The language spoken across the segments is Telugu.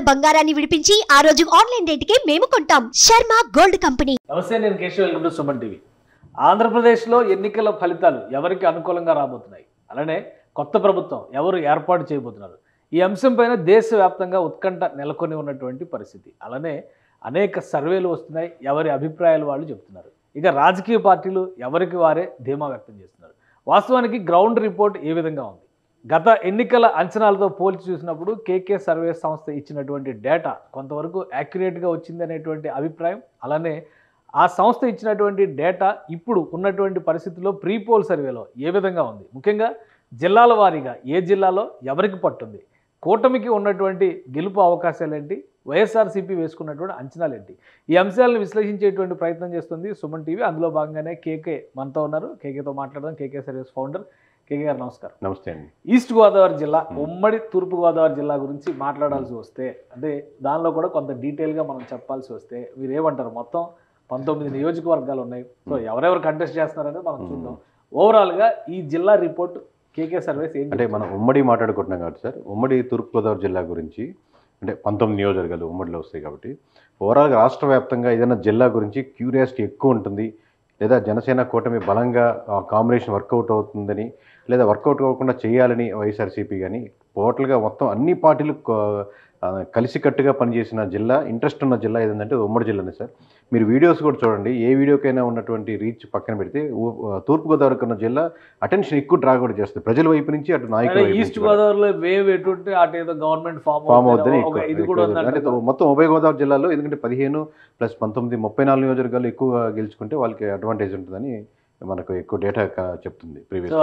బంగారాన్ని విడిపించి ఆ రోజు ఆన్లైన్ రేటుకే మేము కొంటాం. Sharma gold company. నమస్తే, నేను Keshav. Welcome to Suman TV. ఆంధ్రప్రదేశ్లో ఎన్నికల ఫలితాలు ఎవరికి అనుకూలంగా రాబోతున్నాయి, అలానే కొత్త ప్రభుత్వం ఎవరు ఏర్పాటు చేయబోతున్నారు, ఈ అంశంపైన దేశవ్యాప్తంగా ఉత్కంఠ నెలకొని ఉన్నటువంటి పరిస్థితి. అలానే అనేక సర్వేలు వస్తున్నాయి, ఎవరి అభిప్రాయాలు వాళ్ళు చెప్తున్నారు. ఇక రాజకీయ పార్టీలు ఎవరికి వారే ధీమా వ్యక్తం చేస్తున్నారు. వాస్తవానికి గ్రౌండ్ రిపోర్ట్ ఏ విధంగా ఉంది? గత ఎన్నికల అంచనాలతో పోల్చి చూసినప్పుడు కేకే సర్వే సంస్థ ఇచ్చినటువంటి డేటా కొంతవరకు యాక్యురేట్గా వచ్చింది అనేటువంటి అభిప్రాయం. అలానే ఆ సంస్థ ఇచ్చినటువంటి డేటా ఇప్పుడు ఉన్నటువంటి పరిస్థితుల్లో ప్రీ పోల్ సర్వేలో ఏ విధంగా ఉంది, ముఖ్యంగా జిల్లాల వారీగా ఏ జిల్లాలో ఎవరికి పట్టుంది, కూటమికి ఉన్నటువంటి గెలుపు అవకాశాలు ఏంటి, వైఎస్ఆర్సీపీ వేసుకున్నటువంటి అంచనాలు ఏంటి, ఈ అంశాలను విశ్లేషించేటువంటి ప్రయత్నం చేస్తుంది సుమన్ టీవీ. అందులో భాగంగానే కేకే మనతో ఉన్నారు. కేకేతో మాట్లాడదాం. కేకే సర్వీస్ ఫౌండర్ కేకే గారు, నమస్కారం. నమస్తే అండి. ఈస్ట్ గోదావరి జిల్లా, ఉమ్మడి తూర్పు గోదావరి జిల్లా గురించి మాట్లాడాల్సి వస్తే, అంటే దానిలో కూడా కొంత డీటెయిల్గా మనం చెప్పాల్సి వస్తే మీరు ఏమంటారు? మొత్తం 19 నియోజకవర్గాలు ఉన్నాయి. సో ఎవరెవరు కంటెస్ట్ చేస్తున్నారనేది మనం చూద్దాం. ఓవరాల్గా ఈ జిల్లా రిపోర్ట్ కేకే సర్వేస్ ఏంటి? అంటే మనం ఉమ్మడి మాట్లాడుకుంటున్నాం కాబట్టి సార్, ఉమ్మడి తూర్పుగోదావరి జిల్లా గురించి అంటే 19 నియోజకవర్గాలు ఉమ్మడిలో వస్తాయి కాబట్టి ఓవరాల్గా రాష్ట్ర వ్యాప్తంగా ఏదైనా జిల్లా గురించి క్యూరియాసిటీ ఎక్కువ ఉంటుంది, లేదా జనసేన కూటమి బలంగా కాంబినేషన్ వర్కౌట్ అవుతుందని, లేదా వర్కౌట్ అవ్వకుండా చేయాలని వైఎస్ఆర్సీపీ కానీ టోటల్గా మొత్తం అన్ని పార్టీలు కలిసికట్టుగా పనిచేసిన జిల్లా, ఇంట్రెస్ట్ ఉన్న జిల్లా ఏదంటే ఉమ్మడి జిల్లానే సార్. మీరు వీడియోస్ కూడా చూడండి, ఏ వీడియోకైనా ఉన్నటువంటి రీచ్ పక్కన పెడితే తూర్పుగోదావరికి ఉన్న జిల్లా అటెన్షన్ ఎక్కువ డ్రా కూడా చేస్తుంది ప్రజల వైపు నుంచి, అటు నాయకుల ఈస్ట్ గోదావరిలో వేవ్ ఎటుంటే అటు ఏదో గవర్నమెంట్ ఫామ్ అవుతుంది. అంటే మొత్తం ఉభయ గోదావరి జిల్లాలో ఎందుకంటే 15 + 19 34 నియోజకవర్గాలు ఎక్కువ గెలుచుకుంటే వాళ్ళకి అడ్వాంటేజ్ ఉంటుందని మనకు ఎక్కువ డేటా చెప్తుంది ప్రీవియస్.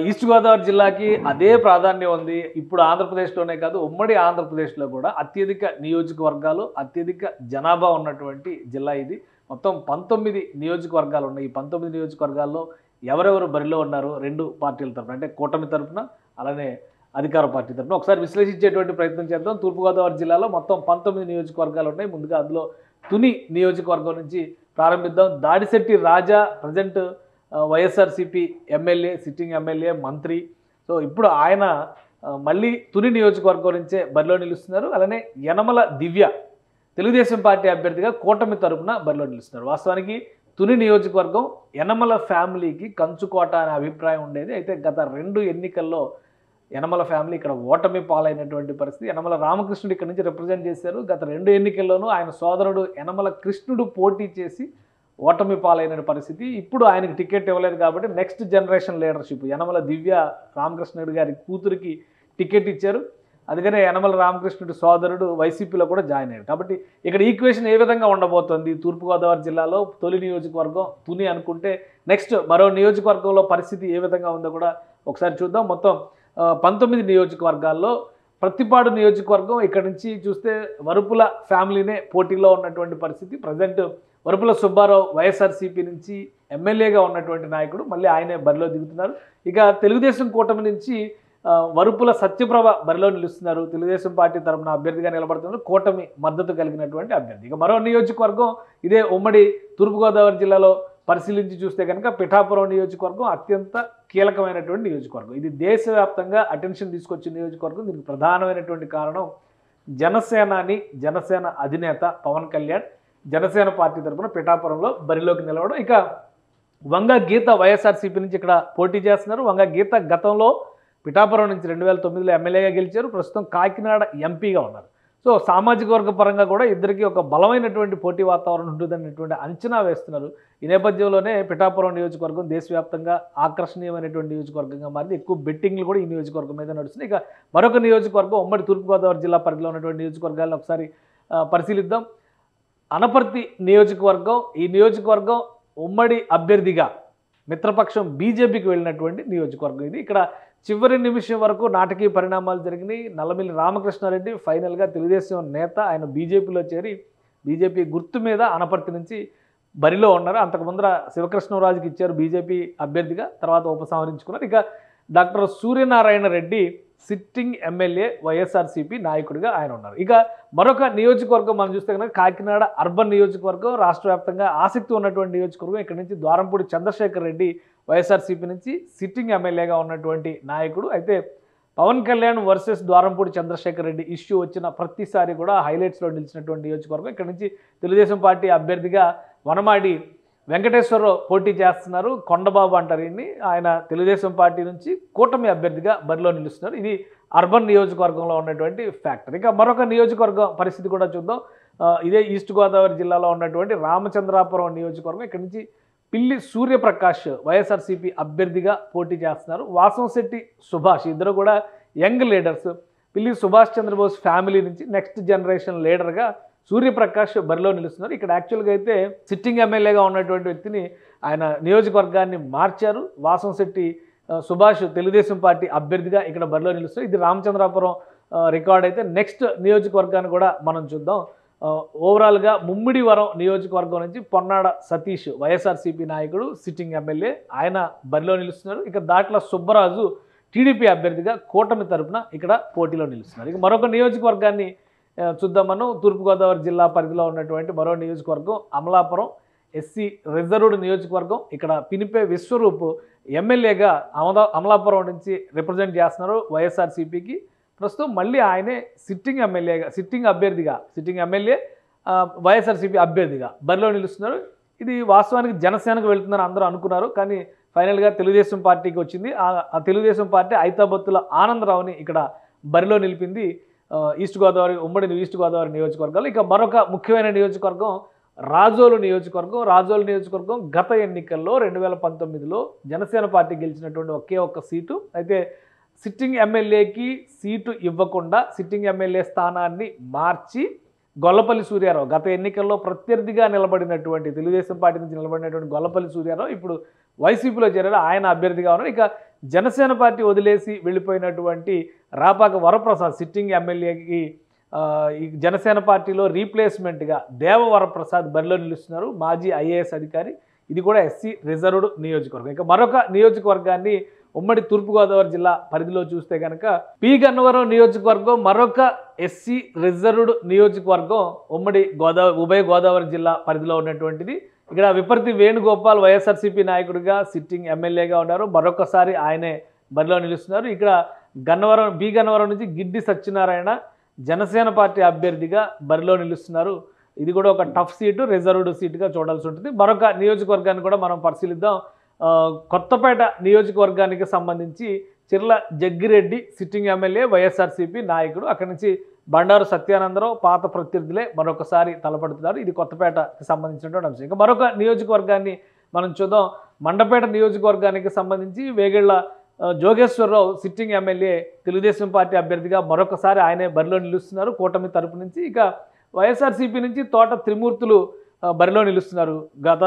ఈస్ట్ గోదావరి జిల్లాకి అదే ప్రాధాన్యం ఉంది. ఇప్పుడు ఆంధ్రప్రదేశ్లోనే కాదు, ఉమ్మడి ఆంధ్రప్రదేశ్లో కూడా అత్యధిక నియోజకవర్గాలు, అత్యధిక జనాభా ఉన్నటువంటి జిల్లా ఇది. మొత్తం 19 నియోజకవర్గాలు ఉన్నాయి. ఈ 19 నియోజకవర్గాల్లో ఎవరెవరు బరిలో ఉన్నారు రెండు పార్టీల తరఫున, అంటే కూటమి తరఫున అలానే అధికార పార్టీ తరఫున ఒకసారి విశ్లేషించేటువంటి ప్రయత్నం చేద్దాం. తూర్పుగోదావరి జిల్లాలో మొత్తం 19 నియోజకవర్గాలు ఉన్నాయి. ముందుగా అందులో తుని నియోజకవర్గం నుంచి ప్రారంభిద్దాం. Dadisetti Raja present YSRCP MLA, sitting MLA, మంత్రి. సో ఇప్పుడు ఆయన మళ్ళీ తుని నియోజకవర్గం నుంచే బరిలో నిలుస్తున్నారు. అలానే యనమల దివ్య తెలుగుదేశం పార్టీ అభ్యర్థిగా కూటమి తరపున బరిలో నిలుస్తున్నారు. వాస్తవానికి తుని నియోజకవర్గం యనమల ఫ్యామిలీకి కంచుకోట అనే అభిప్రాయం ఉండేది. అయితే గత 2 ఎన్నికల్లో యనమల ఫ్యామిలీ ఇక్కడ ఓటమి పాలైనటువంటి పరిస్థితి. యనమల రామకృష్ణుడు ఇక్కడ నుంచి రిప్రజెంట్ చేశారు. గత 2 ఎన్నికల్లోనూ ఆయన సోదరుడు యనమల కృష్ణుడు పోటీ చేసి ఓటమి పాలైన పరిస్థితి. ఇప్పుడు ఆయనకు టికెట్ ఇవ్వలేదు కాబట్టి నెక్స్ట్ జనరేషన్ లీడర్షిప్ యనమల దివ్య రామకృష్ణుడు గారి కూతురికి టికెట్ ఇచ్చారు. అందుకనే యనమల రామకృష్ణుడి సోదరుడు వైసీపీలో కూడా జాయిన్ అయ్యారు. కాబట్టి ఇక్కడ ఈక్వేషన్ ఏ విధంగా ఉండబోతోంది? తూర్పుగోదావరి జిల్లాలో తొలి నియోజకవర్గం తుని అనుకుంటే నెక్స్ట్ మరో నియోజకవర్గంలో పరిస్థితి ఏ విధంగా ఉందో కూడా ఒకసారి చూద్దాం. మొత్తం 19 నియోజకవర్గాల్లో ప్రతిపాడు నియోజకవర్గం ఇక్కడ నుంచి చూస్తే వరుపుల ఫ్యామిలీనే పోటీలో ఉన్నటువంటి పరిస్థితి. ప్రజెంట్ వరుపుల సుబ్బారావు వైఎస్ఆర్సీపీ నుంచి ఎమ్మెల్యేగా ఉన్నటువంటి నాయకుడు, మళ్ళీ ఆయనే బరిలో దిగుతున్నారు. ఇక తెలుగుదేశం కూటమి నుంచి వరుపుల సత్యప్రభ బరిలో నిలుస్తున్నారు. తెలుగుదేశం పార్టీ తరఫున అభ్యర్థిగా నిలబడుతున్నారు, కూటమి మద్దతు కలిగినటువంటి అభ్యర్థి. ఇక మరో నియోజకవర్గం ఇదే ఉమ్మడి తూర్పుగోదావరి జిల్లాలో పరిశీలించి చూస్తే కనుక పిఠాపురం నియోజకవర్గం అత్యంత కీలకమైనటువంటి నియోజకవర్గం. ఇది దేశవ్యాప్తంగా అటెన్షన్ తీసుకొచ్చిన నియోజకవర్గం. దీనికి ప్రధానమైనటువంటి కారణం జనసేన అధినేత పవన్ కళ్యాణ్ జనసేన పార్టీ తరఫున పిఠాపురంలో బరిలోకి నిలవడం. ఇక వంగ గీత వైఎస్ఆర్సీపీ నుంచి ఇక్కడ పోటీ చేస్తున్నారు. వంగ గీత గతంలో పిఠాపురం నుంచి 2009లో ఎమ్మెల్యేగా గెలిచారు. ప్రస్తుతం కాకినాడ ఎంపీగా ఉన్నారు. సో సామాజిక వర్గ పరంగా కూడా ఇద్దరికి ఒక బలమైనటువంటి పోటీ వాతావరణం ఉంటుందనేటువంటి అంచనా వేస్తున్నారు. ఈ నేపథ్యంలోనే పిఠాపురం నియోజకవర్గం దేశవ్యాప్తంగా ఆకర్షణీయమైనటువంటి నియోజకవర్గంగా మారింది. ఎక్కువ బెట్టింగ్లు కూడా ఈ నియోజకవర్గం మీద నడుస్తున్నాయి. ఇక మరొక నియోజకవర్గం ఉమ్మడి తూర్పుగోదావరి జిల్లా పరిధిలో ఉన్నటువంటి నియోజకవర్గాలను ఒకసారి పరిశీలిద్దాం. అనపర్తి నియోజకవర్గం. ఈ నియోజకవర్గం ఉమ్మడి అభ్యర్థిగా మిత్రపక్షం బీజేపీకి వెళ్ళినటువంటి నియోజకవర్గం ఇది. ఇక్కడ చివరి నిమిషం వరకు నాటకీయ పరిణామాలు జరిగినాయి. నల్లమిల్లి రామకృష్ణారెడ్డి ఫైనల్గా తెలుగుదేశం నేత, ఆయన బీజేపీలో చేరి బీజేపీ గుర్తు మీద అనపర్తి నుంచి బరిలో ఉన్నారు. అంతకు ముందర శివకృష్ణరాజుకి ఇచ్చారు బీజేపీ అభ్యర్థిగా, తర్వాత ఉపసంహరించుకున్నారు. ఇక doctor Suryanarayana Reddy sitting MLA, YSRCP నాయకుడిగా ఆయన ఉన్నారు. ఇక మరొక నియోజకవర్గం మనం చూస్తే కనుక కాకినాడ అర్బన్ నియోజకవర్గం, రాష్ట్ర వ్యాప్తంగా ఆసక్తి ఉన్నటువంటి నియోజకవర్గం. ఇక్కడ నుంచి ద్వారంపూడి చంద్రశేఖర్ రెడ్డి వైఎస్ఆర్సీపీ నుంచి సిట్టింగ్ ఎమ్మెల్యేగా ఉన్నటువంటి నాయకుడు. అయితే పవన్ కళ్యాణ్ వర్సెస్ ద్వారంపూడి చంద్రశేఖర్ రెడ్డి ఇష్యూ వచ్చిన ప్రతిసారి కూడా హైలైట్స్లో నిలిచినటువంటి నియోజకవర్గం. ఇక్కడ నుంచి తెలుగుదేశం పార్టీ అభ్యర్థిగా వనమాడి వెంకటేశ్వరరావు పోటీ చేస్తున్నారు. కొండబాబు అంటారు ఈయన్ని. ఆయన తెలుగుదేశం పార్టీ నుంచి కూటమి అభ్యర్థిగా బరిలో నిలుస్తున్నారు. ఇది అర్బన్ నియోజకవర్గంలో ఉన్నటువంటి ఫ్యాక్టర్. ఇక మరొక నియోజకవర్గం పరిస్థితి కూడా చూద్దాం. ఇదే ఈస్ట్ గోదావరి జిల్లాలో ఉన్నటువంటి రామచంద్రాపురం నియోజకవర్గం. ఇక్కడ నుంచి పిల్లి సూర్యప్రకాష్ వైఎస్ఆర్సీపీ అభ్యర్థిగా పోటీ చేస్తున్నారు. వాసంశెట్టి సుభాష్ ఇద్దరు కూడా young leaders. Pilli Subhash Chandrabose family నుంచి నెక్స్ట్ జనరేషన్ లీడర్గా సూర్యప్రకాష్ బరిలో నిలుస్తున్నారు. ఇక్కడ యాక్చువల్గా అయితే సిట్టింగ్ ఎమ్మెల్యేగా ఉన్నటువంటి వ్యక్తిని ఆయన నియోజకవర్గాన్ని మార్చారు. వాసంశెట్టి సుభాష్ తెలుగుదేశం పార్టీ అభ్యర్థిగా ఇక్కడ బరిలో నిలుస్తారు. ఇది రామచంద్రాపురం రికార్డ్ అయితే నెక్స్ట్ నియోజకవర్గాన్ని కూడా మనం చూద్దాం. ఓవరాల్గా ముమ్మిడివరం నియోజకవర్గం నుంచి పొన్నాడ సతీష్ వైఎస్ఆర్సీపీ నాయకుడు సిట్టింగ్ ఎమ్మెల్యే ఆయన బరిలో నిలుస్తున్నారు. ఇక దాట్ల సుబ్బరాజు టీడీపీ అభ్యర్థిగా కూటమి తరపున ఇక్కడ పోటీలో నిలుస్తున్నారు. ఇక మరొక నియోజకవర్గాన్ని చూద్దాం మనం. తూర్పుగోదావరి జిల్లా పరిధిలో ఉన్నటువంటి మరో నియోజకవర్గం అమలాపురం ఎస్సీ రిజర్వ్డ్ నియోజకవర్గం. ఇక్కడ పినిపే విశ్వరూప్ ఎమ్మెల్యేగా అమలాపురం నుంచి రిప్రజెంట్ చేస్తున్నారు వైఎస్ఆర్సీపీకి. ప్రస్తుతం మళ్ళీ ఆయనే సిట్టింగ్ ఎమ్మెల్యే వైఎస్ఆర్సీపీ అభ్యర్థిగా బరిలో నిలుస్తున్నారు. ఇది వాస్తవానికి జనసేనకు వెళ్తుందని అందరూ అనుకున్నారు, కానీ ఫైనల్గా తెలుగుదేశం పార్టీకి వచ్చింది. ఆ తెలుగుదేశం పార్టీ ఐతాబత్తుల ఆనందరావుని ఇక్కడ బరిలో నిలిపింది ఉమ్మడి ఈస్ట్ గోదావరి నియోజకవర్గాలు. ఇక మరొక ముఖ్యమైన నియోజకవర్గం రాజోలు నియోజకవర్గం గత ఎన్నికల్లో 2019లో జనసేన పార్టీ గెలిచినటువంటి ఒకే ఒక్క సీటు. అయితే సిట్టింగ్ ఎమ్మెల్యేకి సీటు ఇవ్వకుండా సిట్టింగ్ ఎమ్మెల్యే స్థానాన్ని మార్చి గొల్లపల్లి సూర్యారావు గత ఎన్నికల్లో ప్రత్యర్థిగా నిలబడినటువంటి తెలుగుదేశం పార్టీ నుంచి నిలబడినటువంటి గొల్లపల్లి సూర్యారావు ఇప్పుడు వైసీపీలో చేరారు. ఆయన అభ్యర్థిగా ఉన్నారు. ఇక జనసేన పార్టీ వదిలేసి వెళ్ళిపోయినటువంటి రాపాక వరప్రసాద్ సిట్టింగ్ ఎమ్మెల్యేకి ఈ జనసేన పార్టీలో రీప్లేస్మెంట్గా దేవవరప్రసాద్ బరిలో నిలుస్తున్నారు, మాజీ ఐఏఎస్ అధికారి. ఇది కూడా ఎస్సీ రిజర్వ్డ్ నియోజకవర్గం. ఇక మరొక నియోజకవర్గాన్ని ఉమ్మడి తూర్పుగోదావరి జిల్లా పరిధిలో చూస్తే కనుక పి గన్నవరం నియోజకవర్గం మరొక ఎస్సీ రిజర్వ్డ్ నియోజకవర్గం ఉభయ గోదావరి జిల్లా పరిధిలో ఉన్నటువంటిది. ఇక్కడ విపర్తి వేణుగోపాల్ వైఎస్ఆర్సీపీ నాయకుడిగా సిట్టింగ్ ఎమ్మెల్యేగా ఉన్నారు. మరొకసారి ఆయనే బరిలో నిలుస్తున్నారు. ఇక్కడ పి గన్నవరం నుంచి గిడ్డి సత్యనారాయణ జనసేన పార్టీ అభ్యర్థిగా బరిలో నిలుస్తున్నారు. ఇది కూడా ఒక టఫ్ సీటు, రిజర్వ్డ్ సీటుగా చూడాల్సి ఉంటుంది. మరొక నియోజకవర్గాన్ని కూడా మనం పరిశీలిద్దాం. కొత్తపేట నియోజకవర్గానికి సంబంధించి చిర్ల జగ్గిరెడ్డి సిట్టింగ్ ఎమ్మెల్యే వైఎస్ఆర్సీపీ నాయకుడు. అక్కడి నుంచి బండారు సత్యానందరావు పాత ప్రత్యర్థులే మరొకసారి తలపడుతున్నారు. ఇది కొత్తపేటకి సంబంధించినటువంటి అంశం. ఇంకా మరొక నియోజకవర్గాన్ని మనం చూద్దాం. మండపేట నియోజకవర్గానికి సంబంధించి Vegulla Jogeswara Rao sitting MLA Telugu Desam party అభ్యర్థిగా మరొకసారి ఆయనే బరిలో నిలుస్తున్నారు కూటమి తరపు నుంచి. ఇక వైఎస్ఆర్సీపీ నుంచి తోట త్రిమూర్తులు బరిలో నిలుస్తున్నారు. గత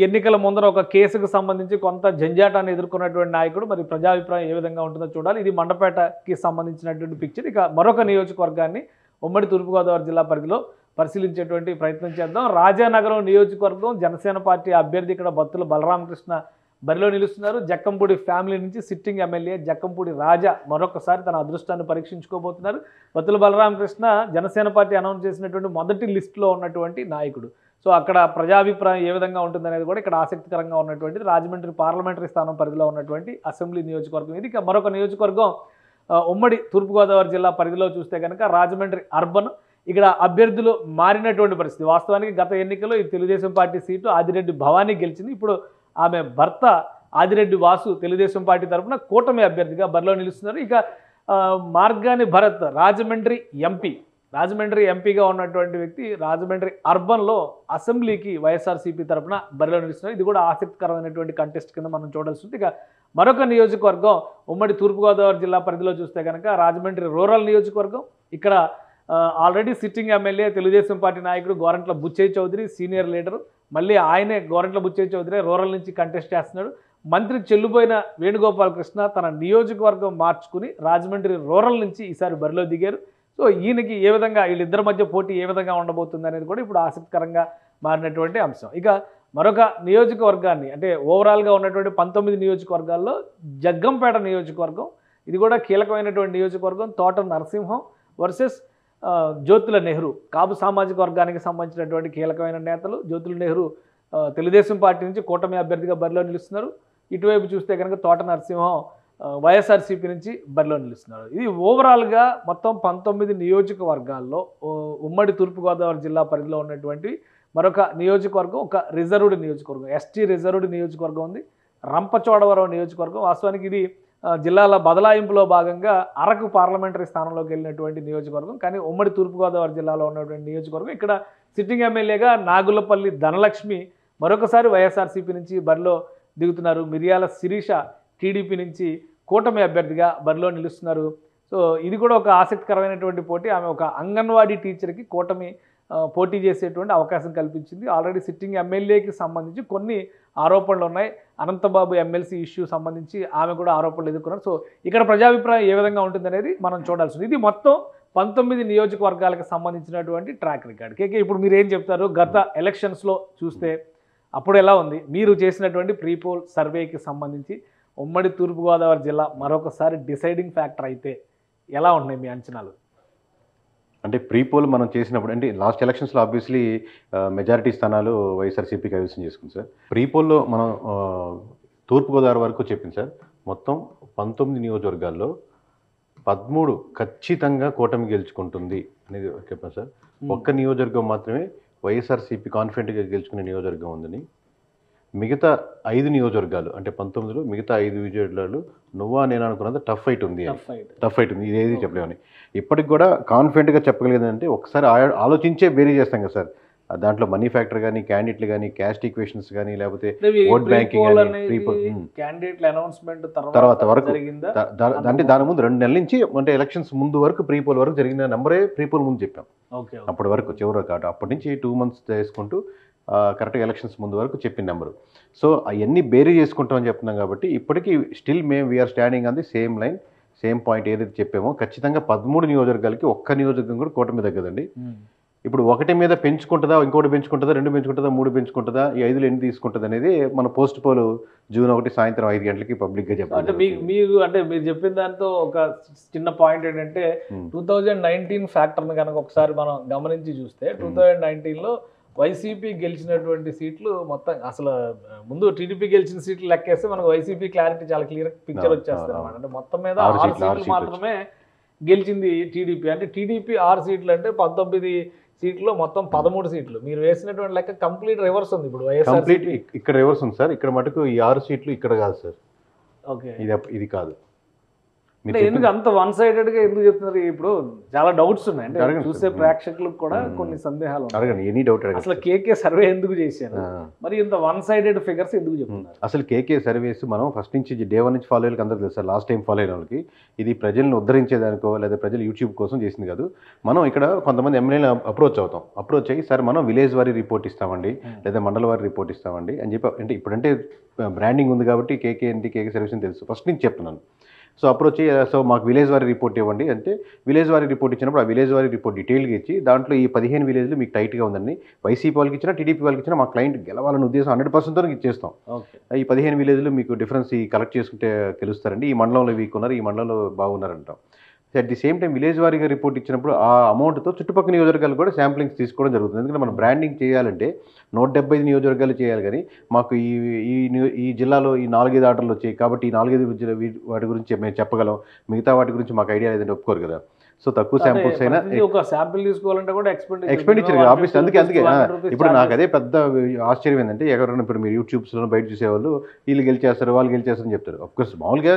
ఎన్నికల ముందర ఒక కేసుకు సంబంధించి కొంత జంజాటాన్ని ఎదుర్కొన్నటువంటి నాయకుడు. మరి ప్రజాభిప్రాయం ఏ విధంగా ఉంటుందో చూడాలి. ఇది మండపేటకి సంబంధించినటువంటి పిక్చర్. ఇక మరొక నియోజకవర్గాన్ని ఉమ్మడి తూర్పుగోదావరి జిల్లా పరిధిలో పరిశీలించేటువంటి ప్రయత్నం చేద్దాం. రాజానగరం నియోజకవర్గం జనసేన పార్టీ అభ్యర్థి ఇక్కడ బత్తుల బలరామకృష్ణ బరిలో నిలుస్తున్నారు. జక్కంపూడి ఫ్యామిలీ నుంచి సిట్టింగ్ ఎమ్మెల్యే జక్కంపూడి రాజా మరొకసారి తన అదృష్టాన్ని పరీక్షించుకోబోతున్నారు. బత్తుల బలరామకృష్ణ జనసేన పార్టీ అనౌన్స్ చేసినటువంటి మొదటి లిస్టులో ఉన్నటువంటి నాయకుడు. సో అక్కడ ప్రజాభిప్రాయం ఏ విధంగా ఉంటుందనేది కూడా ఇక్కడ ఆసక్తికరంగా ఉన్నటువంటిది. రాజమండ్రి పార్లమెంటరీ స్థానం పరిధిలో ఉన్నటువంటి అసెంబ్లీ నియోజకవర్గం ఇది. ఇక మరొక నియోజకవర్గం ఉమ్మడి తూర్పుగోదావరి జిల్లా పరిధిలో చూస్తే కనుక రాజమండ్రి అర్బన్. ఇక్కడ అభ్యర్థులు మారినటువంటి పరిస్థితి. వాస్తవానికి గత ఎన్నికల్లో ఈ తెలుగుదేశం పార్టీ సీటు ఆదిరెడ్డి భవానీ గెలిచింది. ఇప్పుడు ఆమె భర్త ఆదిరెడ్డి వాసు తెలుగుదేశం పార్టీ తరఫున కూటమి అభ్యర్థిగా బరిలో నిలుస్తున్నారు. ఇక మార్గాని భరత్ రాజమండ్రి ఎంపీగా ఉన్నటువంటి వ్యక్తి రాజమండ్రి అర్బన్లో అసెంబ్లీకి వైఎస్ఆర్సీపీ తరఫున బరిలో నిలుస్తున్నారు. ఇది కూడా ఆసక్తికరమైనటువంటి కంటెస్ట్ కింద మనం చూడాల్సి ఉంది. ఇక మరొక నియోజకవర్గం ఉమ్మడి తూర్పుగోదావరి జిల్లా పరిధిలో చూస్తే కనుక రాజమండ్రి రూరల్ నియోజకవర్గం. ఇక్కడ already sitting MLA Telugu Desam party నాయకుడు గోరంట్ల బుచ్చయ్య చౌదరి సీనియర్ లీడరు. మళ్ళీ ఆయనే గోరంట్ల బుచ్చయ్య చౌదరి రూరల్ నుంచి కంటెస్ట్ చేస్తున్నాడు. మంత్రి చెల్లుబోయిన వేణుగోపాల్ కృష్ణ తన నియోజకవర్గం మార్చుకుని రాజమండ్రి రూరల్ నుంచి ఈసారి బరిలో దిగారు. సో ఈయనకి ఏ విధంగా వీళ్ళిద్దరి మధ్య పోటీ ఏ విధంగా ఉండబోతుంది అనేది కూడా ఇప్పుడు ఆసక్తికరంగా మారినటువంటి అంశం. ఇక మరొక నియోజకవర్గాన్ని అంటే ఓవరాల్గా ఉన్నటువంటి 19 నియోజకవర్గాల్లో జగ్గంపేట నియోజకవర్గం. ఇది కూడా కీలకమైనటువంటి నియోజకవర్గం. తోట నరసింహం వర్సెస్ జ్యోతుల నెహ్రూ కాపు సామాజిక వర్గానికి సంబంధించినటువంటి కీలకమైన నేతలు. జ్యోతుల నెహ్రూ తెలుగుదేశం పార్టీ నుంచి కూటమి అభ్యర్థిగా బరిలో నిలుస్తున్నారు. ఇటువైపు చూస్తే కనుక తోట నరసింహం వైఎస్ఆర్సీపీ నుంచి బరిలో నిలుస్తున్నారు. ఇది ఓవరాల్గా మొత్తం 19 నియోజకవర్గాల్లో ఉమ్మడి తూర్పుగోదావరి జిల్లా పరిధిలో ఉన్నటువంటి మరొక నియోజకవర్గం, ఒక రిజర్వ్డ్ నియోజకవర్గం, ఎస్టీ రిజర్వ్డ్ నియోజకవర్గం ఉంది, రంపచోడవరం నియోజకవర్గం. వాస్తవానికి ఇది జిల్లాల బదలాయింపులో భాగంగా అరకు పార్లమెంటరీ స్థానంలోకి వెళ్ళినటువంటి నియోజకవర్గం. కానీ ఉమ్మడి తూర్పుగోదావరి జిల్లాలో ఉన్నటువంటి నియోజకవర్గం. ఇక్కడ సిట్టింగ్ ఎమ్మెల్యేగా నాగులపల్లి ధనలక్ష్మి మరొకసారి వైఎస్ఆర్సీపీ నుంచి బరిలో దిగుతున్నారు. మిర్యాల శిరీష టీడీపీ నుంచి కూటమి అభ్యర్థిగా బరిలో నిలుస్తున్నారు. సో ఇది కూడా ఒక ఆసక్తికరమైనటువంటి పోటీ. ఆమె ఒక అంగన్వాడీ టీచర్కి కూటమి పోటీ చేసేటువంటి అవకాశం కల్పించింది. ఆల్రెడీ సిట్టింగ్ ఎమ్మెల్యేకి సంబంధించి కొన్ని ఆరోపణలు ఉన్నాయి. అనంతబాబు ఎమ్మెల్సీ ఇష్యూ సంబంధించి ఆమె కూడా ఆరోపణలు ఎదుర్కొన్నారు. సో ఇక్కడ ప్రజాభిప్రాయం ఏ విధంగా ఉంటుందనేది మనం చూడాల్సింది. ఇది మొత్తం 19 నియోజకవర్గాలకు సంబంధించినటువంటి ట్రాక్ రికార్డ్. కేకే, ఇప్పుడు మీరు ఏం చెప్తారు? గత ఎలక్షన్స్లో చూస్తే అప్పుడు ఎలా ఉంది? మీరు చేసినటువంటి ప్రీపోల్ సర్వేకి సంబంధించి ఉమ్మడి తూర్పుగోదావరి జిల్లా మరొకసారి డిసైడింగ్ ఫ్యాక్టర్ అయితే ఎలా ఉన్నాయి మీ అంచనాలు? అంటే ప్రీపోల్ మనం చేసినప్పుడు అంటే లాస్ట్ ఎలక్షన్స్లో ఆబ్వియస్లీ మెజారిటీ స్థానాలు వైఎస్ఆర్సీపీ కైవసం చేసుకుంది సార్. ప్రీపోల్లో మనం తూర్పుగోదావరి వరకు చెప్పింది సార్. మొత్తం 19 నియోజకవర్గాల్లో 13 ఖచ్చితంగా కూటమి గెలుచుకుంటుంది అనేది చెప్పాను సార్. ఒక్క నియోజకవర్గం మాత్రమే వైఎస్ఆర్సీపీ కాన్ఫిడెంట్గా గెలుచుకునే నియోజకవర్గం ఉందని, మిగతా 5 నియోజకవర్గాలు అంటే 19లో మిగతా 5 నియోజకవర్గాలు నువ్వా నేను అనుకున్నది టఫ్ ఫైట్ ఉంది. ఇది ఏది చెప్పలేమని ఇప్పటికి కూడా కాన్ఫిడెంట్గా చెప్పగలిగేదంటే ఒకసారి ఆలోచించే బేరీ చేస్తాం కదా సార్. దాంట్లో మనీ ఫ్యాక్టర్ కానీ, క్యాండిడేట్లు కానీ, క్యాస్ట్ ఈక్వేషన్స్ కానీ, లేకపోతే ఓట్ బ్యాంకింగ్ తర్వాత వరకు అంటే దాని ముందు 2 నెలల నుంచి అంటే ఎలక్షన్స్ ముందు వరకు ప్రీపోల్ వరకు జరిగిన నెంబరే ప్రీపోల్ ముందు చెప్పాం. అప్పటి వరకు చివరి కాదు, అప్పటి నుంచి 2 months చేసుకుంటూ కరెక్ట్గా ఎలక్షన్స్ ముందు వరకు చెప్పిన నెంబరు. సో అవన్నీ బేరీ చేసుకుంటామని చెప్తున్నాం కాబట్టి ఇప్పటికీ స్టిల్ మేము we are standing on the same line, same point ఏదైతే చెప్పామో ఖచ్చితంగా 13 నియోజకవర్గాలకి ఒక్క నియోజకవర్గం కూడా కూటమి తగ్గదండి. ఇప్పుడు ఒకటి మీద పెంచుకుంటుందా, ఇంకోటి పెంచుకుంటుందా, 2 పెంచుకుంటుందా, 3 పెంచుకుంటుందా, ఈ 5లో ఎన్ని తీసుకుంటుంది అనేది మన పోస్ట్ పోల్ June 1 సాయంత్రం 5 గంటలకి పబ్లిక్గా చెప్పాలి. అంటే మీరు చెప్పిన దాంతో ఒక చిన్న పాయింట్ ఏంటంటే 2019 ఫ్యాక్టర్ని కనుక ఒకసారి మనం గమనించి చూస్తే 2019లో వైసీపీ గెలిచినటువంటి సీట్లు మొత్తం అసలు ముందు టీడీపీ గెలిచిన సీట్లు లెక్కేస్తే మనకు వైసీపీ క్లారిటీ చాలా క్లియర్ పిక్చర్ వచ్చేస్తుంది అనమాట. అంటే మొత్తం మీద 6 సీట్లు మాత్రమే గెలిచింది టీడీపీ. అంటే టీడీపీ 6 సీట్లు అంటే 19 సీట్లో మొత్తం 13 సీట్లు. మీరు వేసినటువంటి లెక్క కంప్లీట్ రివర్స్ ఉంది. ఇప్పుడు కంప్లీట్ ఇక్కడ రివర్స్ ఉంది సార్. ఇక్కడ మటుకు ఈ 6 సీట్లు ఇక్కడ కాదు సార్. ఓకే, ఇది కాదు. ఎందుకు అంత వన్ సైడెడ్ గా ఎందుకు చెప్తున్నారు? ఇప్పుడు చాలా డౌట్స్ ఉన్నాయి. అంటే చూసే ప్రేక్షకులకు కూడా కొన్ని సందేహాలు ఉన్నాయి. అసలు కేకే సర్వే ఎందుకు చేశారు, మరి ఇంత వన్ సైడెడ్ ఫిగర్స్ ఎందుకు చెప్తున్నారు? అసలు కేకే సర్వేస్ మనం ఫస్ట్ నుంచి డే 1 నుంచి ఫాలో అయ్యేకి అందరికీ తెలుసు సార్. లాస్ట్ టైం ఫాలో అయిన వాళ్ళకి ఇది ప్రజలను ఉద్ధరించేదానికో లేదా ప్రజలు యూట్యూబ్ కోసం చేసింది కాదు. మనం ఇక్కడ కొంతమంది ఎమ్మెల్యేలు అప్రోచ్ అయ్యి సార్ మనం విలేజ్ వారీ రిపోర్ట్ ఇస్తామండి లేదా మండల వారి రిపోర్ట్ ఇస్తామండి అని చెప్పి, అంటే ఇప్పుడంటే బ్రాండింగ్ ఉంది కాబట్టి కేకే సర్వీస్ అని తెలుసు, ఫస్ట్ నుంచి చెప్తున్నాను. సో అప్రోచ్ సో మాకు విలేజ్ వారి రిపోర్ట్ ఇవ్వండి అంటే విలేజ్ వారి రిపోర్ట్ ఇచ్చినప్పుడు ఆ విలేజ్ వారి రిపోర్ట్ డీటెయిల్గా ఇచ్చి దాంట్లో ఈ 15 విలేజ్లు మీకు టైట్గా ఉందండి, వైసీపీ వాళ్ళకి ఇచ్చినా టీడీపీ వాళ్ళకి ఇచ్చినా మా క్లయింట్ గెలవాలని ఉద్దేశం 100% ఇచ్చేస్తాం. ఈ 15 విలేజ్లు మీకు డిఫరెన్స్ కలెక్ట్ చేసుకుంటే తెలుస్తారండి, ఈ మండలంలో వీక్ ఉన్నారు, ఈ మండలంలో బాగున్నారంటాం. At the same time village వారీగా రిపోర్ట్ ఇచ్చినప్పుడు ఆ అమౌంట్తో చుట్టుపక్కల నియోజకవర్గాలు కూడా శాంప్లింగ్స్ తీసుకోవడం జరుగుతుంది. ఎందుకంటే మనం బ్రాండింగ్ చేయాలంటే 175 నియోజకవర్గాలు చేయాలి, కానీ మాకు ఈ జిల్లాలో ఈ 4-5 ఆర్డర్లు వచ్చాయి కాబట్టి ఈ 4-5 వాటి గురించి మేము చెప్పగలం, మిగతా వాటి గురించి మాకు ఐడియా లేదంటే ఒప్పుకోరు కదా. సో తక్కువ శాంపుల్స్ అయినా ఒక శాంపిల్ తీసుకోవాలంటే కూడా ఎక్స్పెండిచర్ ఆబ్వియస్లీ. అందుకే ఇప్పుడు నాకు అదే పెద్ద ఆశ్చర్యం ఏంటంటే ఎవరైనా ఇప్పుడు మీరు యూట్యూబ్స్లో బయట చూసేవాళ్ళు వీళ్ళు గెలిచేస్తారు వాళ్ళు గెలిచేస్తారని చెప్తారు. అఫ్కోర్స్ మామూలుగా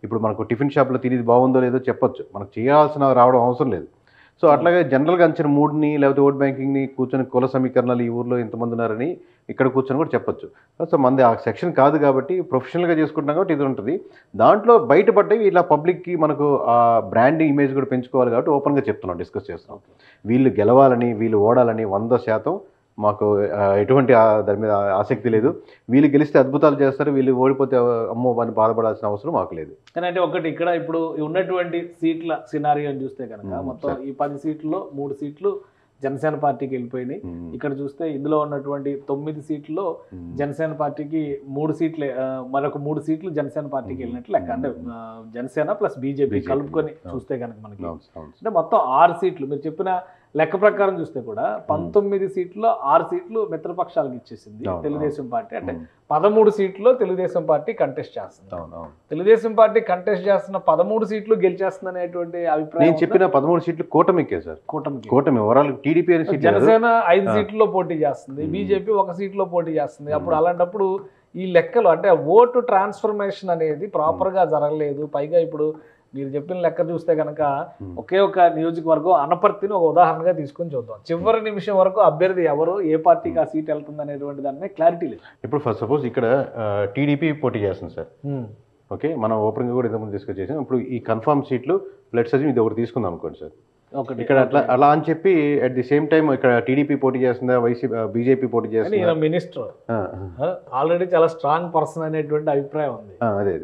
ఇప్పుడు మనకు టిఫిన్ షాప్లో తినేది బాగుందో లేదో చెప్పొచ్చు, మనకు చేయాల్సిన రావడం అవసరం లేదు. సో అట్లాగే జనరల్గా అంచిన మూడ్ని లేకపోతే ఓట్ బ్యాంకింగ్ని కూర్చొని కుల సమీకరణాలు ఈ ఊర్లో ఎంతమంది ఉన్నారని ఇక్కడ కూర్చొని కూడా చెప్పొచ్చు. సో మనది ఆ సెక్షన్ కాదు కాబట్టి ప్రొఫెషనల్గా చేసుకుంటున్నాం కాబట్టి ఇది ఉంటుంది. దాంట్లో బయటపడ్డవి ఇలా పబ్లిక్కి మనకు ఆ బ్రాండింగ్ ఇమేజ్ కూడా పెంచుకోవాలి కాబట్టి ఓపెన్గా చెప్తున్నాం, డిస్కస్ చేస్తున్నాం. వీళ్ళు గెలవాలని వీళ్ళు ఓడాలని 100% మాకు ఎటువంటి దాని మీద ఆసక్తి లేదు. వీళ్ళు గెలిస్తే అద్భుతాలు చేస్తారు, వీళ్ళు ఓడిపోతే అమ్మో అని బాధపడాల్సిన అవసరం మాకు లేదు. కానీ అంటే ఒకటి ఇక్కడ ఇప్పుడు ఉన్నటువంటి సీట్ల సినారియోని చూస్తే కనుక మొత్తం ఈ 10 సీట్లలో 3 సీట్లు జనసేన పార్టీకి వెళ్ళిపోయినాయి. ఇక్కడ చూస్తే ఇందులో ఉన్నటువంటి 9 సీట్లలో జనసేన పార్టీకి 3 సీట్లే, మరొక 3 సీట్లు జనసేన పార్టీకి వెళ్ళినట్లు లెక్క. అంటే జనసేన ప్లస్ బీజేపీ కలుపుకొని చూస్తే కనుక మనకి అంటే మొత్తం 6 సీట్లు. మీరు చెప్పిన లెక్క ప్రకారం చూస్తే కూడా 19 సీట్లో 6 సీట్లు మిత్రపక్షాలకు ఇచ్చేసింది తెలుగుదేశం పార్టీ. అంటే 13 సీట్లో తెలుగుదేశం పార్టీ కంటెస్ట్ చేస్తుంది. తెలుగుదేశం పార్టీ కంటెస్ట్ చేస్తున్న 13 సీట్లు గెలిచేస్తుంది అనేటువంటి అభిప్రాయం. నేను చెప్పిన 13 సీట్లు కూటమికే సార్. కూటమి ఓవరాల్ టీడీపీ అనే సీట్. జనసేన 5 సీట్లలో పోటీ చేస్తుంది, బీజేపీ 1 సీట్లో పోటీ చేస్తుంది. అప్పుడు అలాంటప్పుడు ఈ లెక్కలు అంటే ఓటు ట్రాన్స్ఫర్మేషన్ అనేది ప్రాపర్గా జరగలేదు. పైగా ఇప్పుడు మీరు చెప్పిన లెక్క చూస్తే కనుక ఒకే ఒక నియోజకవర్గం అనపర్తిని ఒక ఉదాహరణగా తీసుకొని చూద్దాం. చివరి నిమిషం వరకు అభ్యర్థి ఎవరు, ఏ పార్టీకి ఆ సీట్ వెళ్తుంది అనేటువంటి దాని క్లారిటీ లేదు. ఇప్పుడు ఫస్ట్ సపోజ్ ఇక్కడ టీడీపీ పోటీ చేస్తుంది సార్. ఓకే, మనం ఓపెన్గా కూడా ఇంతకుముందు డిస్కస్ చేసాం. ఇప్పుడు ఈ కన్ఫర్మ్ సీట్లు ప్లస్ ఇది ఒకటి తీసుకుందాం అనుకోండి సార్. ఇక్కడ అలా అని చెప్పి అట్ ది సేమ్ టైం ఇక్కడ టీడీపీ పోటీ చేస్తుందా, బీజేపీ పోటీ చేస్తుందా? మినిస్టర్ ఆల్రెడీ చాలా స్ట్రాంగ్ పర్సన్ అనేటువంటి అభిప్రాయం ఉంది.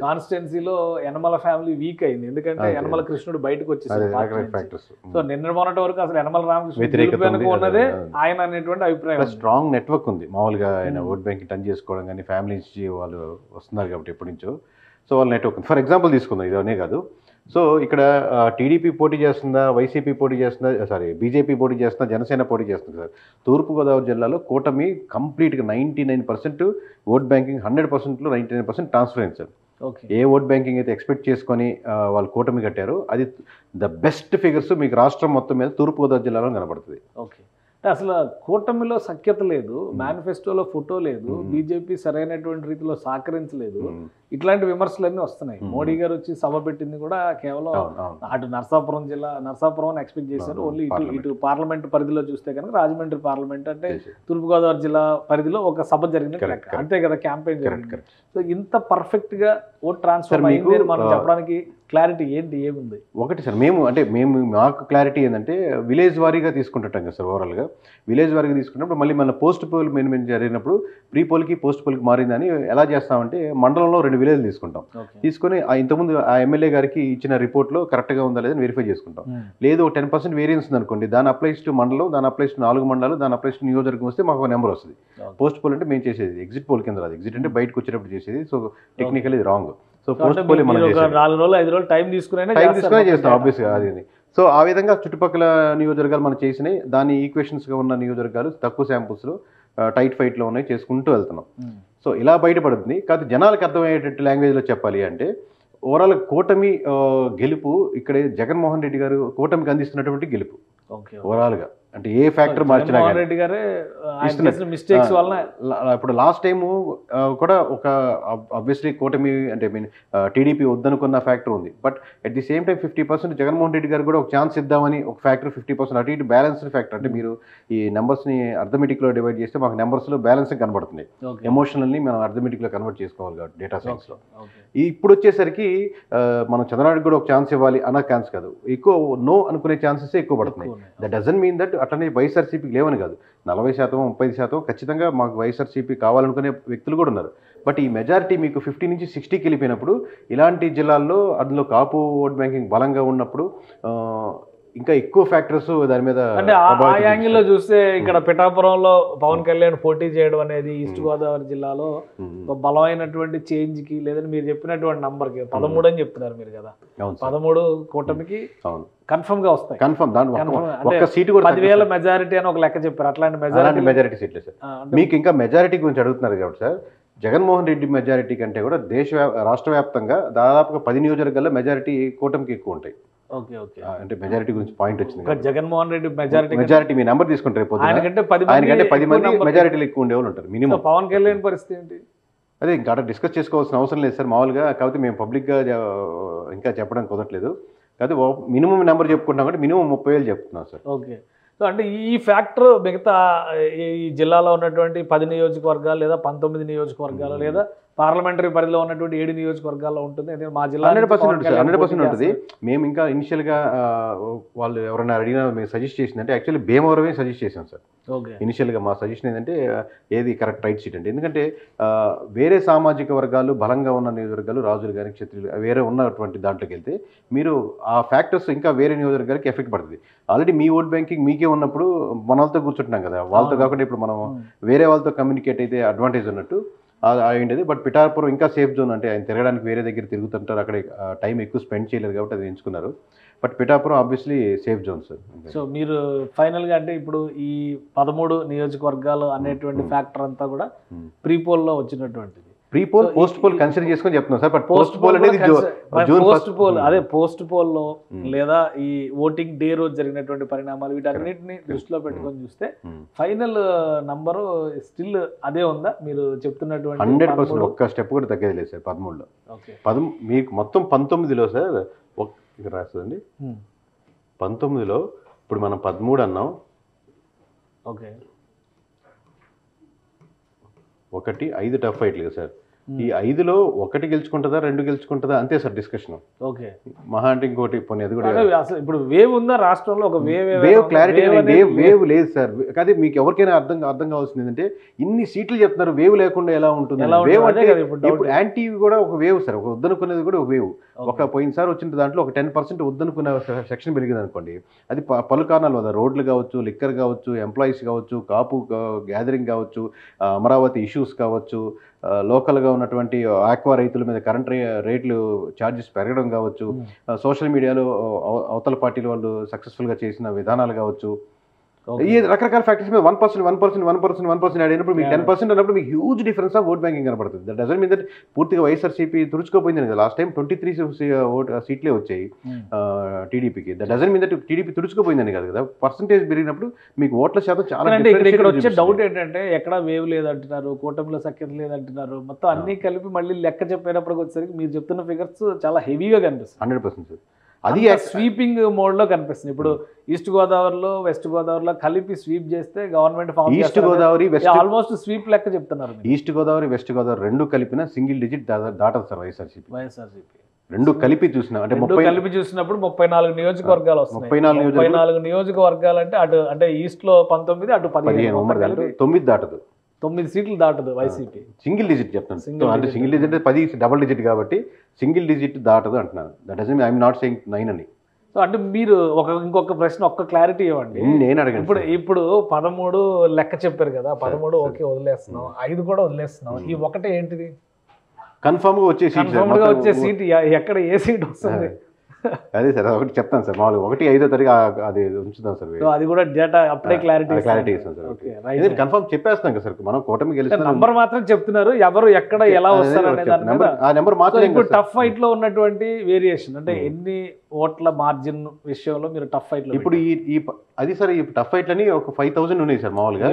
కాన్స్టిట్యున్సీలో యనమల ఫ్యామిలీ వీక్ అయింది, ఎందుకంటే యనమల కృష్ణుడు బయటకు వచ్చేసి. సో నిన్న మొన్నటి వరకు అసలు యనమల రామకృష్ణ ఉన్నదే ఆయన అనేటువంటి అభిప్రాయం. స్ట్రాంగ్ నెట్వర్క్ ఉంది మామూలుగా, ఆయన ఓట్ బ్యాంక్ టర్న్ చేసుకోవడం కానీ, ఫ్యామిలీ నుంచి వాళ్ళు వస్తున్నారు కాబట్టి ఎప్పటి నుంచో. సో వాళ్ళ నెట్వర్క్ ఉంది. ఫర్ ఎగ్జాంపుల్ తీసుకుందాం, ఇదనే కాదు. సో ఇక్కడ టీడీపీ పోటీ చేస్తుందా, వైసీపీ పోటీ చేస్తుందా, బీజేపీ పోటీ చేస్తుందా, జనసేన పోటీ చేస్తుంది సార్. తూర్పుగోదావరి జిల్లాలో కూటమి కంప్లీట్గా 99% ఓట్ బ్యాంకింగ్, 100%లో 99% ట్రాన్స్ఫర్ అయింది సార్. ఏ ఓట్ బ్యాంకింగ్ అయితే ఎక్స్పెక్ట్ చేసుకొని వాళ్ళు కూటమి కట్టారో అది ద బెస్ట్ ఫిగర్స్ మీకు రాష్ట్రం మొత్తం మీద తూర్పుగోదావరి జిల్లాలో కనబడుతుంది. ఓకే, అసలు కూటమిలో సఖ్యత లేదు, మేనిఫెస్టోలో ఫోటో లేదు, బీజేపీ సరైనటువంటి రీతిలో సహకరించలేదు, ఇట్లాంటి విమర్శలన్నీ వస్తున్నాయి. మోడీ గారు వచ్చి సభ పెట్టింది కూడా కేవలం అటు నర్సాపురం జిల్లా, నర్సాపురం ఎక్స్పెక్ట్ చేశారు. ఓన్లీ ఇటు పార్లమెంట్ పరిధిలో చూస్తే కనుక రాజమండ్రి పార్లమెంట్ అంటే తూర్పుగోదావరి జిల్లా పరిధిలో ఒక సభ జరిగింది అంతే కదా, క్యాంపెయిన్ జరిగింది. సో ఇంత పర్ఫెక్ట్ గా ఓట్ ట్రాన్స్ఫర్ అయింది మనం చెప్పడానికి క్లారిటీ ఏంటి, ఏముంది? ఒకటి సార్, మేము మాకు క్లారిటీ ఏంటంటే విలేజ్ వారీగా తీసుకుంటుంటాం కదా సార్. ఓవరాల్గా విలేజ్ వారీగా తీసుకున్నప్పుడు మళ్ళీ మన పోస్ట్ పోల్ మెయిన్ జరిగినప్పుడు ప్రీ పోల్కి పోస్ట్ పోల్కి మారిందని ఎలా చేస్తామంటే మండలంలో 2 విలేజ్లు తీసుకుంటాం. తీసుకొని ఇంతకుముందు ఆ ఎమ్మెల్యే గారికి ఇచ్చిన రిపోర్ట్లో కరెక్ట్గా ఉందా లేదని వెరిఫై చేసుకుంటాం. లేదు 10% వేరియన్స్ ఉంది అనుకోండి, దాని అప్లైస్ టు మండలం, దాని అప్లైస్ టు 4 మండలాలు, దాని అప్లైస్ టు నియోజకవర్గం వస్తే మాకు ఒక నెంబర్ వస్తుంది. పోస్ట్ పోల్ అంటే మేము చేసేది ఎగ్జిట్ పోల్ కింద రాదు. ఎగ్జిట్ అంటే బయటకు వచ్చేటప్పుడు చేసేది. సో టెక్నికల్ ఇది రాంగ్. సో పోస్ట్ పోల్ మనం 4 రోజులు 5 రోజులు టైం తీసుకునే చేస్తాం ఆబ్వియస్గా అది. సో ఆ విధంగా చుట్టుపక్కల నియోజకవర్గాలు మనం చేసినాయి, దాని ఈక్వేషన్స్గా ఉన్న నియోజకవర్గాలు తక్కువ శాంపుల్స్లో టైట్ ఫైట్లో ఉన్నాయి చేసుకుంటూ వెళ్తున్నాం. సో ఇలా బయటపడుతుంది. కాదు జనాలకు అర్థమయ్యేటట్టు లాంగ్వేజ్లో చెప్పాలి అంటే ఓవరాల్ కూటమి గెలుపు ఇక్కడ జగన్మోహన్ రెడ్డి గారు కూటమికి అందిస్తున్నటువంటి గెలుపు ఓవరాల్గా. అంటే ఏ ఫ్యాక్టర్ మార్చినా మిస్టేక్స్ వల్ల ఇప్పుడు లాస్ట్ టైము కూడా ఒక ఆబ్వియస్లీ కూటమి అంటే టీడీపీ వద్దనుకున్న ఫ్యాక్టర్ ఉంది. But at the same time 50% Jaganmohan Reddy గారు కూడా ఒక ఛాన్స్ ఇద్దామని ఒక ఫ్యాక్టర్ 50% అటు ఇటు బ్యాలెన్స్డ్ ఫ్యాక్టర్. అంటే మీరు ఈ నెంబర్స్ని అర్థమెటిక్లో డివైడ్ చేస్తే మాకు నెంబర్స్లో బ్యాలెన్స్ కనబడుతుంది. ఎమోషనల్ని మనం అర్థమెటిక్లో కన్వర్ట్ చేసుకోవాలి కాబట్టి డేటా సైన్స్లో. ఇప్పుడు వచ్చేసరికి మనం చంద్రబాబు కూడా ఒక ఛాన్స్ ఇవ్వాలి అన్న ఛాన్స్ కాదు, ఎక్కువ నో అనుకునే ఛాన్సెస్ ఎక్కువ పడుతున్నాయి. దట్ డజంట్ మీన్ దట్ అట్లనే వైఎస్ఆర్సీపీకి లేవని కాదు. 40%, 30% ఖచ్చితంగా మాకు వైఎస్ఆర్సీపీ కావాలనుకునే వ్యక్తులు కూడా ఉన్నారు. బట్ ఈ మెజారిటీ మీకు 50 నుంచి 60కి వెళ్ళిపోయినప్పుడు ఇలాంటి జిల్లాల్లో అందులో కాపు ఓట్ బ్యాంకింగ్ బలంగా ఉన్నప్పుడు ఇంకా ఎక్కువ ఫ్యాక్టర్స్ దాని మీద. అంటే ఆ యాంగిల్లో చూస్తే ఇక్కడ పిఠాపురంలో పవన్ కళ్యాణ్ పోటీ చేయడం అనేది ఈస్ట్ గోదావరి జిల్లాలో ఒక బలమైనటువంటి చేంజ్ కి, లేదంటే మీరు చెప్పినటువంటి నంబర్ కి 13 అని చెప్తున్నారు మీరు కదా, 13 కూటమికి కన్ఫర్మ్ గా వస్తాయి. కన్ఫర్మ్ ఒక్క సీటు కూడా 10,000 మెజారిటీ అని ఒక లెక్క చెప్పారు. అట్లాంటి మెజారిటీ సీట్లే సార్. మీకు ఇంకా మెజారిటీ గురించి అడుగుతున్నారు కాబట్టి సార్, జగన్మోహన్ రెడ్డి మెజారిటీ కంటే కూడా రాష్ట్ర వ్యాప్తంగా దాదాపుగా 10 నియోజకవర్గాల్లో మెజారిటీ కూటమికి ఎక్కువ ఉంటాయి. అంటే మెజారిటీ గురించి పాయింట్ వచ్చింది. జగన్మోహన్ రెడ్డి మెజారిటీ మీ నెంబర్ తీసుకుంటారు, ఆయనకంటే 10 మంది మెజారిటీలు ఎక్కువ ఉండేవాళ్ళు ఉంటారు మినిమం. పవన్ కళ్యాణ్ పరిస్థితి ఏంటి? అదే ఇంకా అక్కడ డిస్కస్ చేసుకోవాల్సిన అవసరం లేదు సార్. మామూలుగా కాకపోతే మేము పబ్లిక్గా ఇంకా చెప్పడం కుదరట్లేదు. కాదు మినిమం నెంబర్ చెప్పుకుంటాం కాబట్టి మినిమం 30,000 చెప్తున్నాం సార్. ఓకే, సో అంటే ఈ ఫ్యాక్టర్ మిగతా ఈ జిల్లాలో ఉన్నటువంటి 10 నియోజకవర్గాలు లేదా 19 నియోజకవర్గాలు లేదా పార్లమెంటరీ పరిధిలో ఉన్నటువంటి 7 నియోజకవర్గాల్లో ఉంటుంది. మా జిల్లా 100% ఉంటుంది. మేము ఇంకా ఇనిషియల్గా వాళ్ళు ఎవరైనా అడిగినా మేము సజెస్ట్ చేసింది అంటే యాక్చువల్లీ భీమవరమే సజెస్ట్ చేసాం సార్. ఇనిషియల్గా మా సజెషన్ ఏంటంటే ఏది కరెక్ట్ రైట్ సీట్ అంటే, ఎందుకంటే వేరే సామాజిక వర్గాలు బలంగా ఉన్న నియోజకవర్గాలు, రాజులు కానీ క్షత్రియులు వేరే ఉన్నటువంటి దాంట్లోకి వెళ్తే మీరు ఆ ఫ్యాక్టర్స్ ఇంకా వేరే నియోజకవర్గాలకి ఎఫెక్ట్ పడుతుంది. ఆల్రెడీ మీ ఓట్ బ్యాంకింగ్ మీకే ఉన్నప్పుడు మనతో కూర్చుంటున్నాం కదా, వాళ్ళతో కాకుండా ఇప్పుడు మనం వేరే వాళ్ళతో కమ్యూనికేట్ అయితే అడ్వాంటేజ్ ఉన్నట్టు అయింది. బట్ పిఠాపురం ఇంకా సేఫ్ జోన్, అంటే ఆయన తిరగడానికి వేరే దగ్గర తిరుగుతుంటారు, అక్కడ టైం ఎక్కువ స్పెండ్ చేయలేదు కాబట్టి అది ఎంచుకున్నారు. But Pithapuram obviously safe zone sir. So మీరు ఫైనల్గా అంటే ఇప్పుడు ఈ 13 నియోజకవర్గాలు అనేటువంటి ఫ్యాక్టర్ అంతా కూడా ప్రీ పోల్లో వచ్చినటువంటిది. Pre poll post poll consider చేసుకొని చెప్తున్నాం సార్. బట్ పోస్ట్ పోల్ అనేది పోస్ట్ పోల్ అదే పోస్ట్ పోల్లో లేదా ఈ ఓటింగ్ డే రోజు జరిగినటువంటి పరిణామాలు వీటన్నిటిని దృష్టిలో పెట్టుకొని చూస్తే ఫైనల్ నంబరు స్టిల్ అదే ఉందా మీరు చెప్తున్నటువంటి? 100% ఒక్క స్టెప్ కూడా తగ్గేది లేదు సార్ 13లో. మీకు మొత్తం 19లో సార్ ఇక్కడ రాస్తుందండి 19లో ఇప్పుడు మనం 13 అన్నాం. ఓకే 1 5 టఫ్ ఫైట్లు కదా సార్. ఈ 5లో 1 గెలుచుకుంటుందా 2 గెలుచుకుంటుందా అంతే సార్ డిస్కషన్. ఓకే మహా అంటే ఇంకోటి పోనీ అది కూడా అసలు ఇప్పుడు వేవ్ ఉందా రాష్ట్రంలో? ఒక వేవ్ క్లారిటీ వేవ్ లేదు సార్. కానీ మీకు ఎవరికైనా అర్థం కావాల్సింది ఏంటంటే ఇన్ని సీట్లు చెప్తున్నారు, వేవ్ లేకుండా ఎలా ఉంటుంది? వేవ్ అంటే ఇప్పుడు యాంటీ కూడా ఒక వేవ్ సార్. ఒక వద్దనుకునేది కూడా ఒక వేవ్. ఒక పోయినసారి వచ్చిన దాంట్లో ఒక 10% వద్దనుకున్న సెక్షన్ పెరిగింది అనుకోండి, అది పలు కారణాలు వల్ల రోడ్లు కావచ్చు, లిక్కర్ కావచ్చు, ఎంప్లాయీస్ కావచ్చు, కాపు గ్యాదరింగ్ కావచ్చు, అమరావతి ఇష్యూస్ కావచ్చు, లోకల్గా ఉన్నటువంటి ఆక్వా రైతుల మీద కరెంట్ రేట్లు ఛార్జెస్ పెరగడం కావచ్చు, సోషల్ మీడియాలో అవతల పార్టీల వాళ్ళు సక్సెస్ఫుల్గా చేసిన విధానాలు కావచ్చు, ఈ రకరకాల ఫ్యాక్టర్స్ మీద 1% యాడ్ అయినప్పుడు మీకు 10% అన్నప్పుడు మీకు huge difference of vote banking కనబడుతుంది. దట్ డజంట్ మీన్ దట్ పూర్తిగా వైఎస్ఆర్సీపీ తుడుచుకోపోయింది కదా. లాస్ట్ టైం 23 సీట్లే వచ్చాయి టీడీపీకి. That doesn't mean that TDP తుడుచుకోపోయిందని కాదు కదా. పర్సంటేజ్ పెరిగినప్పుడు మీకు ఓట్ల శాతం చాలా. ఇక్కడ వచ్చే డౌట్ ఏంటంటే ఎక్కడ వేవ్ లేదంటున్నారు, కూటమిలో సఖ్యత లేదంటున్నారు, మొత్తం అన్ని కలిపి మళ్ళీ లెక్క చెప్పేటప్పటికి వచ్చేసరికి మీరు చెప్తున్న ఫిగర్స్ చాలా హెవీగా కనిపిస్తుంది. 100% సార్. అది స్వీపింగ్ మోడ్ లో కనిపిస్తుంది. ఇప్పుడు ఈస్ట్ గోదావరిలో వెస్ట్ గోదావరిలో కలిపి స్వీప్ చేస్తే government form East Godavari almost sweep లెక్క చెప్తున్నారు. ఈస్ట్ గోదావరి వెస్ట్ గోదావరి రెండు కలిపిన సింగిల్ డిజిట్ దాటదు సార్ వైఎస్ఆర్సీపీ. రెండు కలిపి చూసినా అంటే కలిపి చూసినప్పుడు 34 నియోజకవర్గాలు వస్తున్నాయి. 34 నియోజకవర్గాలు అంటే అటు అంటే ఈస్ట్ లో 19 అటు 15 9 దాటదు. 9 సీట్లు దాటదు వైసీపీ. సింగిల్ డిజిట్ చెప్తాను అంటే సింగిల్ డిజిట్ 10 డబుల్ డిజిట్ కాబట్టి సింగిల్ డిజిట్ దాటదు అంటున్నాను. That doesn't mean I'm not saying 9 అని. సో అంటే మీరు ఇంకొక ప్రశ్న ఒక్క క్లారిటీ ఇవ్వండి. నేను అడగండి. ఇప్పుడు 13 లెక్క చెప్పారు కదా, 13 ఓకే వదిలేస్తున్నాం, 5 కూడా వదిలేస్తున్నాం, ఈ ఒకటే ఏంటిది? కన్ఫర్మ్ గా వచ్చే సీట్ ఎక్కడ ఏ సీట్ వస్తుంది? అదే సార్ ఒకటి చెప్తాను సార్. మామూలుగా 1 5వ తారీఖు అది ఉంచుతాం సార్. అది కూడా డేటా అప్పుడే క్లారిటీ ఇస్తాం సార్. కన్ఫర్మ్ చెప్పేస్తాం కదా సార్. మనం కూటమి గెలిచిన నంబర్ మాత్రం చెప్తున్నారు, ఎవరు ఎక్కడ ఎలా వస్తారు ఆ నెంబర్ మాత్రం. ఇప్పుడు టఫ్ ఫైట్ లో ఉన్నటువంటి వేరియేషన్ అంటే ఎన్ని ఓట్ల మార్జిన్ విషయంలో మీరు టఫ్ ఫైట్ లో ఇప్పుడు ఈ అది సార్ ఈ టఫ్ ఫైట్ అని ఒక 5000 ఉన్నాయి సార్. మామూలుగా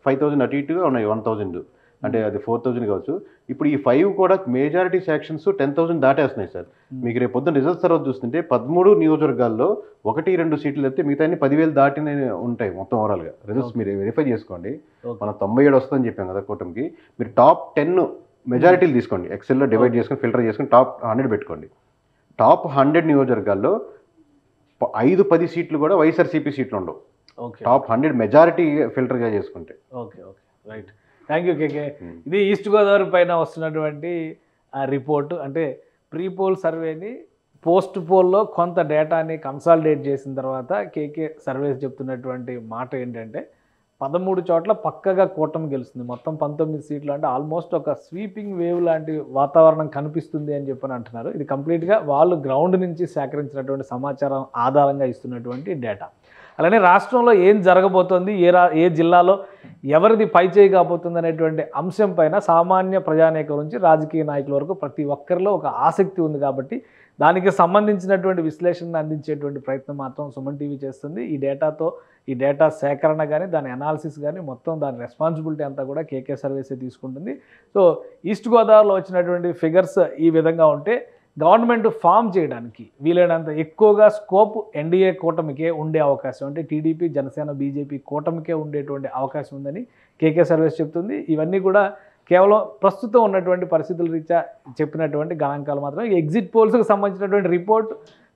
5000 అటు ఇటుగా ఉన్నాయి. 1000 అంటే అది 4000 కావచ్చు. ఇప్పుడు ఈ 5 కూడా మెజారిటీ సెక్షన్స్ 10,000 దాటేస్తున్నాయి సార్. మీకు రేపు పొద్దున్న రిజల్ట్స్ తర్వాత చూస్తుంటే 13 నియోజకవర్గాల్లో 1-2 సీట్లు అయితే మిగతా 10,000 దాటిన ఉంటాయి మొత్తం ఓవరాల్గా. రిజల్ట్స్ మీరు వెరిఫై చేసుకోండి. మనం 97 వస్తుందని చెప్పాం కదా కూటమికి. మీరు టాప్ 10 మెజారిటీలు తీసుకోండి, ఎక్సెల్లో డివైడ్ చేసుకొని ఫిల్టర్ చేసుకొని టాప్ 100 పెట్టుకోండి. టాప్ 100 నియోజకవర్గాల్లో 5-10 సీట్లు కూడా వైఎస్ఆర్సీపీ సీట్లు ఉండవు. టాప్ 100 మెజారిటీ ఫిల్టర్గా చేసుకుంటే. Okay right. థ్యాంక్ యూ కేకే. ఇది ఈస్ట్ గోదావరి పైన వస్తున్నటువంటి రిపోర్టు. అంటే ప్రీ పోల్ సర్వేని పోస్ట్ పోల్లో కొంత డేటాని కన్సాలిడేట్ చేసిన తర్వాత కేకే సర్వేస్ చెప్తున్నటువంటి మాట ఏంటంటే 13 చోట్ల పక్కగా కూటమి గెలుస్తుంది. మొత్తం 19 సీట్లు అంటే ఆల్మోస్ట్ ఒక స్వీపింగ్ వేవ్ లాంటి వాతావరణం కనిపిస్తుంది అని చెప్పని అంటున్నారు. ఇది కంప్లీట్గా వాళ్ళు గ్రౌండ్ నుంచి సేకరించినటువంటి సమాచారం ఆధారంగా ఇస్తున్నటువంటి డేటా. అలానే రాష్ట్రంలో ఏం జరగబోతోంది, ఏ జిల్లాలో ఎవరిది పైచేయి కాబోతుంది అనేటువంటి అంశం పైన సామాన్య ప్రజానేకం నుంచి రాజకీయ నాయకుల వరకు ప్రతి ఒక్కరిలో ఒక ఆసక్తి ఉంది. కాబట్టి దానికి సంబంధించినటువంటి విశ్లేషణను అందించేటువంటి ప్రయత్నం మాత్రం సుమన్ టీవీ చేస్తుంది. ఈ డేటా సేకరణ కానీ దాని అనాలిసిస్ కానీ మొత్తం దాని రెస్పాన్సిబిలిటీ అంతా కూడా కేకే సర్వీసే తీసుకుంటుంది. సో ఈస్ట్ గోదావరిలో వచ్చినటువంటి ఫిగర్స్ ఈ విధంగా ఉంటే గవర్నమెంట్ ఫామ్ చేయడానికి వీలైనంత ఎక్కువగా స్కోప్ ఎన్డీఏ కూటమికే ఉండే అవకాశం, అంటే టీడీపీ జనసేన బీజేపీ కూటమికే ఉండేటువంటి అవకాశం ఉందని కేకే సర్వీస్ చెప్తుంది. ఇవన్నీ కూడా కేవలం ప్రస్తుతం ఉన్నటువంటి పరిస్థితుల రీత్యా చెప్పినటువంటి గణాంకాలు మాత్రమే. ఎగ్జిట్ పోల్స్కి సంబంధించినటువంటి రిపోర్ట్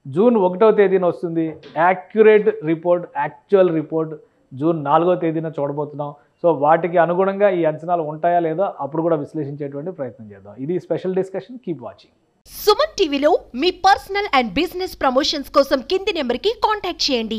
జూన్ 1వ తేదీన వస్తుంది. Accurate report, actual report June 4వ తేదీన చూడబోతున్నాం. సో వాటికి అనుగుణంగా ఈ అంచనాలు ఉంటాయా లేదో అప్పుడు కూడా విశ్లేషించేటువంటి ప్రయత్నం చేద్దాం. ఇది special discussion. Keep watching. Suman టీవీలో మీ పర్సనల్ అండ్ బిజినెస్ ప్రమోషన్స్ కోసం కింది నెంబర్కి కాంటాక్ట్ చేయండి.